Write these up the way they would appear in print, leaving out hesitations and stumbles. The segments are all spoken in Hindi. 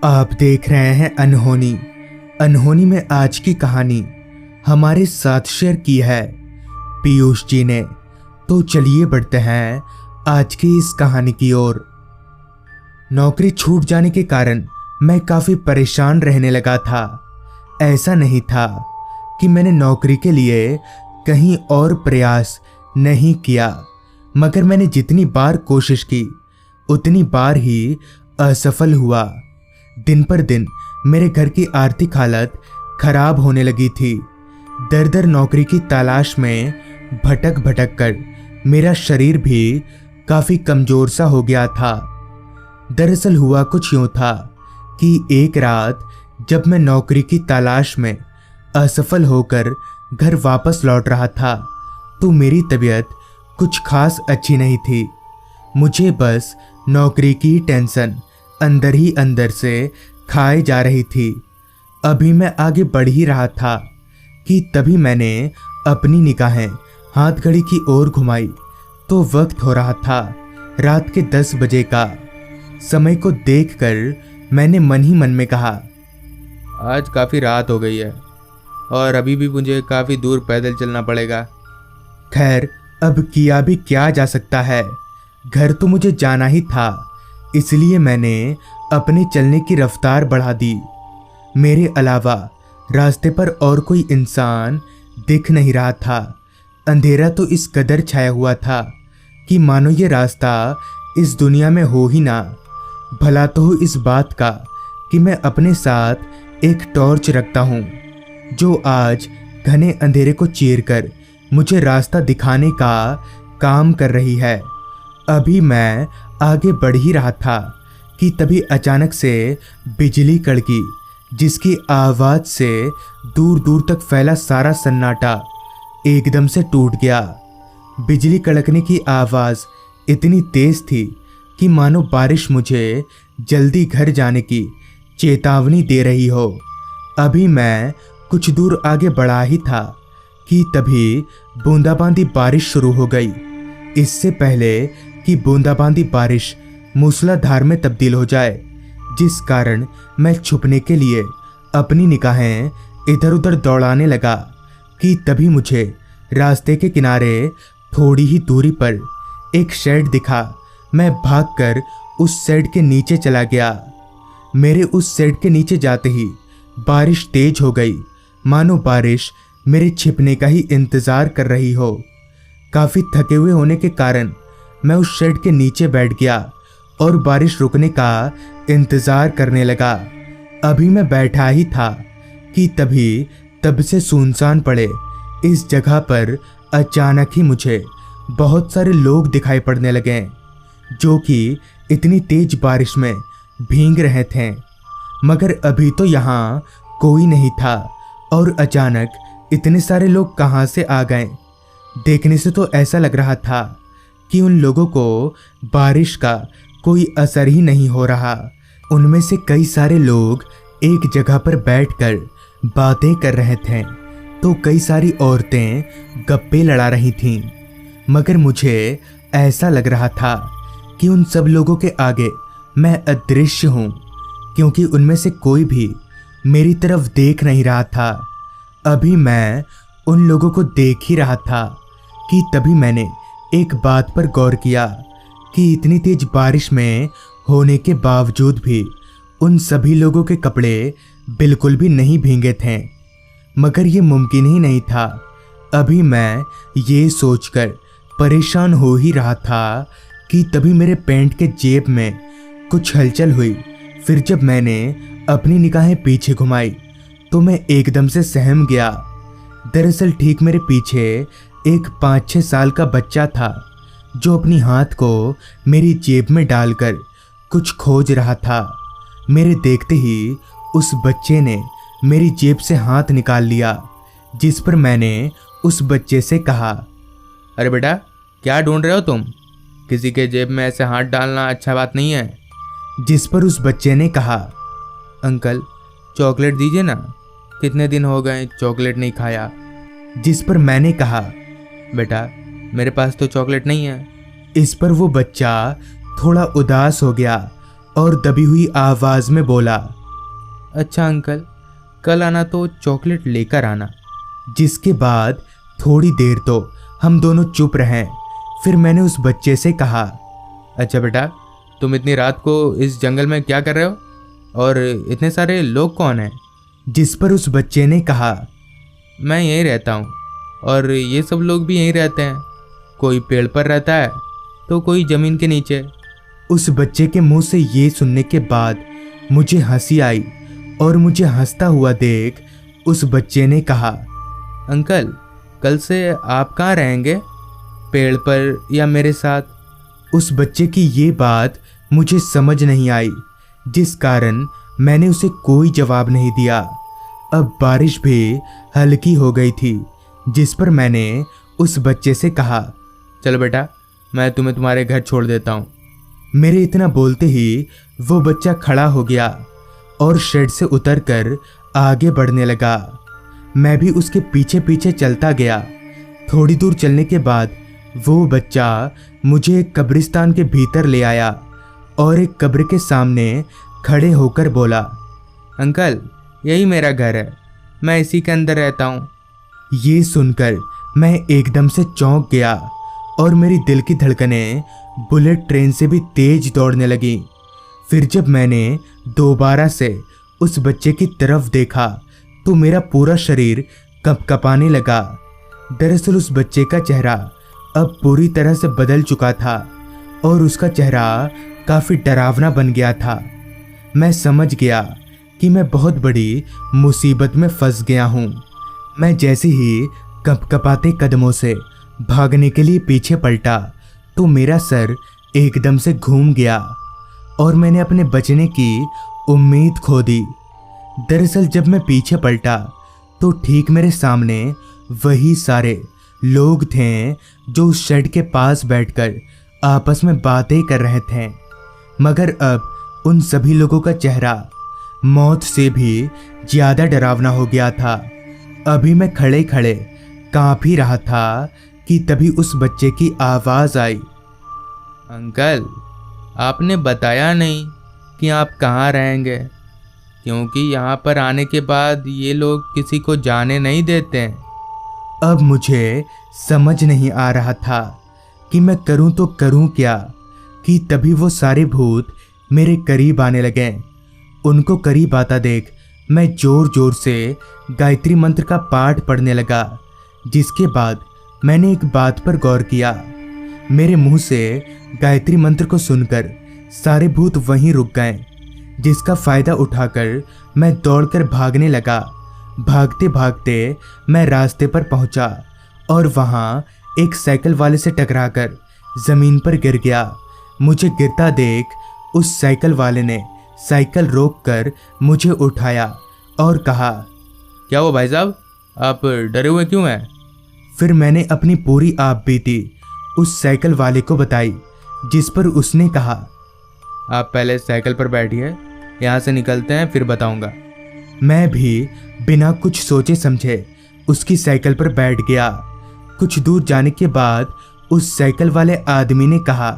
आप देख रहे हैं अनहोनी। अनहोनी में आज की कहानी हमारे साथ शेयर की है पीयूष जी ने। तो चलिए बढ़ते हैं आज की इस कहानी की ओर। नौकरी छूट जाने के कारण मैं काफ़ी परेशान रहने लगा था। ऐसा नहीं था कि मैंने नौकरी के लिए कहीं और प्रयास नहीं किया, मगर मैंने जितनी बार कोशिश की उतनी बार ही असफल हुआ। दिन पर दिन मेरे घर की आर्थिक हालत खराब होने लगी थी। दर दर नौकरी की तलाश में भटक भटक कर मेरा शरीर भी काफ़ी कमज़ोर सा हो गया था। दरअसल हुआ कुछ यूँ था कि एक रात जब मैं नौकरी की तलाश में असफल होकर घर वापस लौट रहा था तो मेरी तबीयत कुछ खास अच्छी नहीं थी। मुझे बस नौकरी की टेंशन अंदर ही अंदर से खाए जा रही थी। अभी मैं आगे बढ़ ही रहा था कि तभी मैंने अपनी निगाहें हाथ घड़ी की ओर घुमाई तो वक्त हो रहा था रात के 10 बजे का। समय को देखकर मैंने मन ही मन में कहा, आज काफ़ी रात हो गई है और अभी भी मुझे काफ़ी दूर पैदल चलना पड़ेगा। खैर अब किया भी क्या जा सकता है, घर तो मुझे जाना ही था, इसलिए मैंने अपने चलने की रफ्तार बढ़ा दी। मेरे अलावा रास्ते पर और कोई इंसान दिख नहीं रहा था। अंधेरा तो इस कदर छाया हुआ था कि मानो ये रास्ता इस दुनिया में हो ही ना। भला तो हो इस बात का कि मैं अपने साथ एक टॉर्च रखता हूँ जो आज घने अंधेरे को चीरकर मुझे रास्ता दिखाने का काम कर रही है। अभी मैं आगे बढ़ ही रहा था कि तभी अचानक से बिजली कड़की, जिसकी आवाज़ से दूर दूर तक फैला सारा सन्नाटा एकदम से टूट गया। बिजली कड़कने की आवाज़ इतनी तेज़ थी कि मानो बारिश मुझे जल्दी घर जाने की चेतावनी दे रही हो। अभी मैं कुछ दूर आगे बढ़ा ही था कि तभी बूंदाबांदी बारिश शुरू हो गई। इससे पहले कि बूंदाबांदी बारिश मूसलाधार में तब्दील हो जाए, जिस कारण मैं छुपने के लिए अपनी निगाहें इधर उधर दौड़ाने लगा, कि तभी मुझे रास्ते के किनारे थोड़ी ही दूरी पर एक शेड दिखा। मैं भागकर उस शेड के नीचे चला गया। मेरे उस शेड के नीचे जाते ही बारिश तेज हो गई, मानो बारिश मेरे छिपने का ही इंतज़ार कर रही हो। काफ़ी थके हुए होने के कारण मैं उस शेड के नीचे बैठ गया और बारिश रुकने का इंतज़ार करने लगा। अभी मैं बैठा ही था कि तभी तब से सुनसान पड़े इस जगह पर अचानक ही मुझे बहुत सारे लोग दिखाई पड़ने लगे, जो कि इतनी तेज बारिश में भीग रहे थे। मगर अभी तो यहाँ कोई नहीं था और अचानक इतने सारे लोग कहाँ से आ गए। देखने से तो ऐसा लग रहा था कि उन लोगों को बारिश का कोई असर ही नहीं हो रहा। उनमें से कई सारे लोग एक जगह पर बैठकर बातें कर रहे थे तो कई सारी औरतें गप्पे लड़ा रही थीं। मगर मुझे ऐसा लग रहा था कि उन सब लोगों के आगे मैं अदृश्य हूँ, क्योंकि उनमें से कोई भी मेरी तरफ देख नहीं रहा था। अभी मैं उन लोगों को देख ही रहा था कि तभी मैंने एक बात पर गौर किया कि इतनी तेज बारिश में होने के बावजूद भी उन सभी लोगों के कपड़े बिल्कुल भी नहीं भीगे थे। मगर ये मुमकिन ही नहीं था। अभी मैं ये सोचकर परेशान हो ही रहा था कि तभी मेरे पैंट के जेब में कुछ हलचल हुई। फिर जब मैंने अपनी निगाहें पीछे घुमाई तो मैं एकदम से सहम गया। दरअसल ठीक मेरे पीछे एक 5-6 साल का बच्चा था जो अपनी हाथ को मेरी जेब में डालकर कुछ खोज रहा था। मेरे देखते ही उस बच्चे ने मेरी जेब से हाथ निकाल लिया, जिस पर मैंने उस बच्चे से कहा, अरे बेटा, क्या ढूंढ रहे हो तुम? किसी के जेब में ऐसे हाथ डालना अच्छा बात नहीं है। जिस पर उस बच्चे ने कहा, अंकल चॉकलेट दीजिए ना, कितने दिन हो गए चॉकलेट नहीं खाया। जिस पर मैंने कहा, बेटा मेरे पास तो चॉकलेट नहीं है। इस पर वो बच्चा थोड़ा उदास हो गया और दबी हुई आवाज में बोला, अच्छा अंकल, कल आना तो चॉकलेट लेकर आना। जिसके बाद थोड़ी देर तो हम दोनों चुप रहे। फिर मैंने उस बच्चे से कहा, अच्छा बेटा, तुम इतनी रात को इस जंगल में क्या कर रहे हो, और इतने सारे लोग कौन हैं? जिस पर उस बच्चे ने कहा, मैं यहीं रहता हूँ और ये सब लोग भी यहीं रहते हैं। कोई पेड़ पर रहता है तो कोई ज़मीन के नीचे। उस बच्चे के मुंह से ये सुनने के बाद मुझे हंसी आई और मुझे हंसता हुआ देख उस बच्चे ने कहा, अंकल, कल से आप कहाँ रहेंगे, पेड़ पर या मेरे साथ? उस बच्चे की ये बात मुझे समझ नहीं आई, जिस कारण मैंने उसे कोई जवाब नहीं दिया। अब बारिश भी हल्की हो गई थी, जिस पर मैंने उस बच्चे से कहा, चलो बेटा, मैं तुम्हें तुम्हारे घर छोड़ देता हूँ। मेरे इतना बोलते ही वो बच्चा खड़ा हो गया और शेड से उतरकर आगे बढ़ने लगा। मैं भी उसके पीछे पीछे चलता गया। थोड़ी दूर चलने के बाद वो बच्चा मुझे एक कब्रिस्तान के भीतर ले आया और एक कब्र के सामने खड़े होकर बोला, अंकल, यही मेरा घर है, मैं इसी के अंदर रहता हूँ। ये सुनकर मैं एकदम से चौंक गया और मेरी दिल की धड़कनें बुलेट ट्रेन से भी तेज दौड़ने लगी। फिर जब मैंने दोबारा से उस बच्चे की तरफ देखा तो मेरा पूरा शरीर कंपकपाने लगा। दरअसल उस बच्चे का चेहरा अब पूरी तरह से बदल चुका था और उसका चेहरा काफ़ी डरावना बन गया था। मैं समझ गया कि मैं बहुत बड़ी मुसीबत में फंस गया हूँ। मैं जैसे ही कंपकपाते कदमों से भागने के लिए पीछे पलटा तो मेरा सर एकदम से घूम गया और मैंने अपने बचने की उम्मीद खो दी। दरअसल जब मैं पीछे पलटा तो ठीक मेरे सामने वही सारे लोग थे जो उस शेड के पास बैठकर आपस में बातें कर रहे थे, मगर अब उन सभी लोगों का चेहरा मौत से भी ज़्यादा डरावना हो गया था। अभी मैं खड़े खड़े काँप ही रहा था कि तभी उस बच्चे की आवाज़ आई, अंकल, आपने बताया नहीं कि आप कहाँ रहेंगे, क्योंकि यहाँ पर आने के बाद ये लोग किसी को जाने नहीं देते हैं। अब मुझे समझ नहीं आ रहा था कि मैं करूं तो करूं क्या, कि तभी वो सारे भूत मेरे करीब आने लगे। उनको करीब आता देख मैं जोर जोर से गायत्री मंत्र का पाठ पढ़ने लगा। जिसके बाद मैंने एक बात पर गौर किया। मेरे मुंह से गायत्री मंत्र को सुनकर सारे भूत वहीं रुक गए, जिसका फ़ायदा उठाकर मैं दौड़कर भागने लगा। भागते भागते मैं रास्ते पर पहुंचा और वहां एक साइकिल वाले से टकराकर ज़मीन पर गिर गया। मुझे गिरता देख उस साइकिल वाले ने साइकिल रोककर मुझे उठाया और कहा, क्या हुआ भाई साहब, आप डरे हुए क्यों हैं? फिर मैंने अपनी पूरी आप बीती उस साइकिल वाले को बताई, जिस पर उसने कहा, आप पहले साइकिल पर बैठिए, यहाँ से निकलते हैं फिर बताऊंगा। मैं भी बिना कुछ सोचे समझे उसकी साइकिल पर बैठ गया। कुछ दूर जाने के बाद उस साइकिल वाले आदमी ने कहा,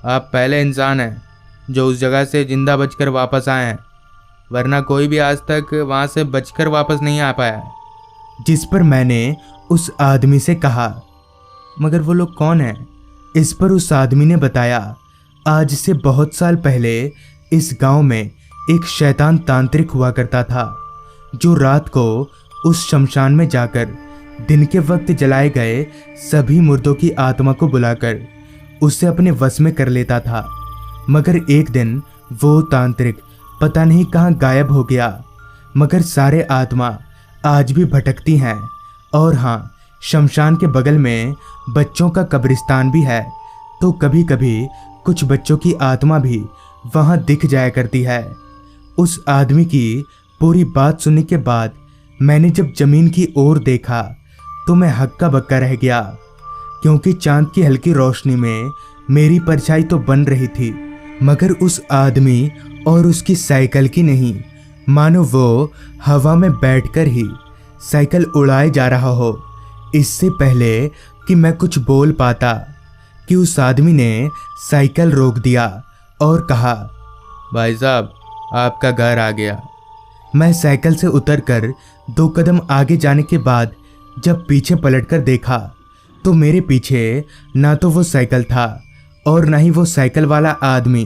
आप पहले इंसान हैं जो उस जगह से जिंदा बचकर वापस आए हैं, वरना कोई भी आज तक वहाँ से बचकर वापस नहीं आ पाया। जिस पर मैंने उस आदमी से कहा, मगर वो लोग कौन हैं? इस पर उस आदमी ने बताया, आज से बहुत साल पहले इस गांव में एक शैतान तांत्रिक हुआ करता था, जो रात को उस शमशान में जाकर दिन के वक्त जलाए गए सभी मुर्दों की आत्मा को बुलाकर उसे अपने वश में कर लेता था। मगर एक दिन वो तांत्रिक पता नहीं कहाँ गायब हो गया, मगर सारे आत्मा आज भी भटकती हैं। और हाँ, शमशान के बगल में बच्चों का कब्रिस्तान भी है, तो कभी कभी कुछ बच्चों की आत्मा भी वहाँ दिख जाया करती है। उस आदमी की पूरी बात सुनने के बाद मैंने जब जमीन की ओर देखा तो मैं हक्का बक्का रह गया, क्योंकि चांद की हल्की रोशनी में मेरी परछाई तो बन रही थी, मगर उस आदमी और उसकी साइकिल की नहीं, मानो वो हवा में बैठकर ही साइकिल उड़ाए जा रहा हो। इससे पहले कि मैं कुछ बोल पाता कि उस आदमी ने साइकिल रोक दिया और कहा, भाई साहब, आपका घर आ गया। मैं साइकिल से उतरकर 2 कदम आगे जाने के बाद जब पीछे पलटकर देखा तो मेरे पीछे ना तो वो साइकिल था और ना ही वो साइकिल वाला आदमी।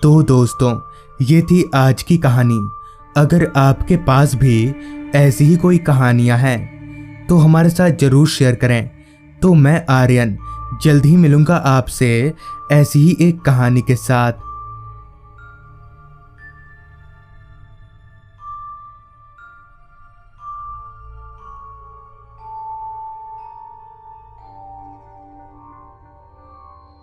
तो दोस्तों, ये थी आज की कहानी। अगर आपके पास भी ऐसी ही कोई कहानियां हैं तो हमारे साथ ज़रूर शेयर करें। तो मैं आर्यन जल्द ही मिलूंगा आपसे ऐसी ही एक कहानी के साथ।